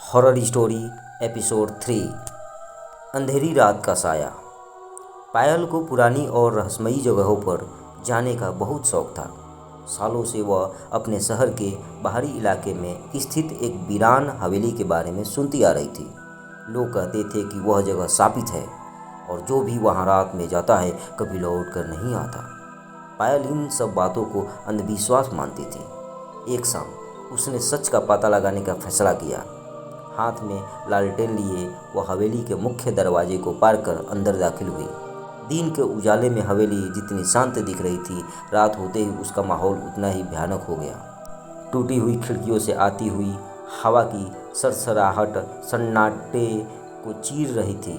Horror story episode 3। अंधेरी रात का साया। पायल को पुरानी और रहस्यमयी जगहों पर जाने का बहुत शौक था। सालों से वह अपने शहर के बाहरी इलाके में स्थित एक वीरान हवेली के बारे में सुनती आ रही थी। लोग कहते थे कि वह जगह शापित है और जो भी वहां रात में जाता है कभी लौट कर नहीं आता। पायल इन सब बातों को अंधविश्वास मानती थी। एक शाम उसने सच का पता लगाने का फैसला किया। हाथ में लालटेन लिए वह हवेली के मुख्य दरवाजे को पार कर अंदर दाखिल हुई। दिन के उजाले में हवेली जितनी शांत दिख रही थी, रात होते ही उसका माहौल उतना ही भयानक हो गया। टूटी हुई खिड़कियों से आती हुई हवा की सरसराहट सन्नाटे को चीर रही थी।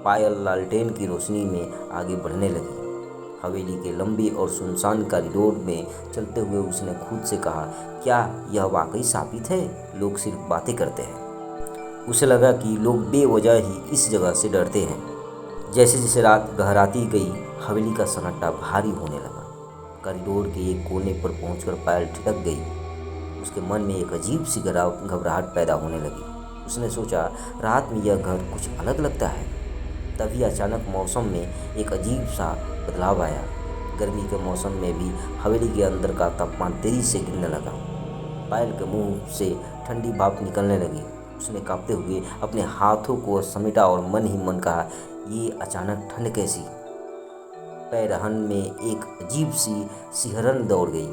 पायल लालटेन की रोशनी में आगे बढ़ने लगी। हवेली के लंबे और सुनसान कॉरिडोर में चलते हुए उसने खुद से कहा, क्या यह वाकई शापित है? लोग सिर्फ बातें करते हैं। उसे लगा कि लोग बेवजह ही इस जगह से डरते हैं। जैसे जैसे रात गहराती गई, हवेली का सन्नाटा भारी होने लगा। कॉरिडोर के एक कोने पर पहुंचकर पायल ठिठक गई। उसके मन में एक अजीब सी घबराहट पैदा होने लगी। उसने सोचा, रात में यह घर कुछ अलग लगता है। तभी अचानक मौसम में एक अजीब सा बदलाव आया। गर्मी के मौसम में भी हवेली के अंदर का तापमान तेजी से गिरने लगा। पायल के मुंह से ठंडी भाप निकलने लगी। उसने कांपते हुए अपने हाथों को समेटा और मन ही मन कहा, ये अचानक ठंड कैसी? पैरहन में एक अजीब सी सिहरन दौड़ गई।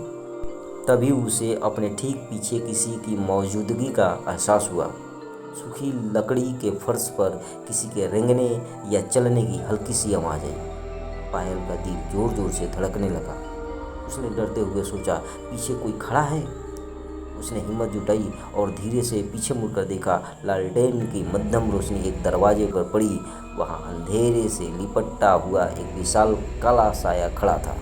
तभी उसे अपने ठीक पीछे किसी की मौजूदगी का एहसास हुआ। सूखी लकड़ी के फर्श पर किसी के रेंगने या चलने की हल्की सी आवाज आई। पायल का दिल जोर जोर से धड़कने लगा। उसने डरते हुए सोचा, पीछे कोई खड़ा है। उसने हिम्मत जुटाई और धीरे से पीछे मुड़कर देखा। लालटेन की मध्यम रोशनी एक दरवाजे पर पड़ी। वहां अंधेरे से लिपटा हुआ एक विशाल काला साया खड़ा था।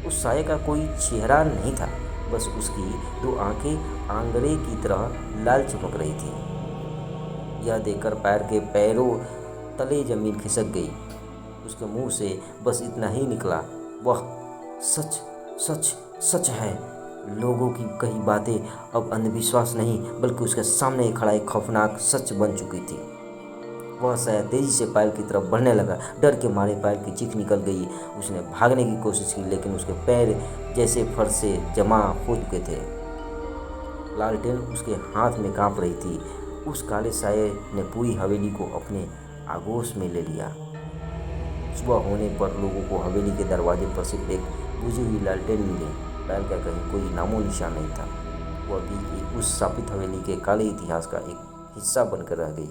उस साये का कोई चेहरा नहीं था, बस उसकी दो आंखें आंगरे की तरह लाल चमक रही थी। यह देखकर पैर के पैरों तले जमीन खिसक गई। उसके मुंह से बस इतना ही निकला, वह सच सच सच है। लोगों की कही बातें अब अंधविश्वास नहीं, बल्कि उसके सामने खड़ा एक खौफनाक सच बन चुकी थी। वह साया तेजी से पायल की तरफ बढ़ने लगा। डर के मारे पायल की चीख निकल गई। उसने भागने की कोशिश की, लेकिन उसके पैर जैसे फर्श से जमा हो चुके थे। लालटेन उसके हाथ में कांप रही थी। उस काले साये ने पूरी हवेली को अपने आगोश में ले लिया। सुबह होने पर लोगों को हवेली के दरवाजे पर सिर्फ एक बुझी हुई लालटेन मिली। पायल का कहीं कोई नामो निशान नहीं था। वह भी उस शापित हवेली के काले इतिहास का एक हिस्सा बनकर रह गई।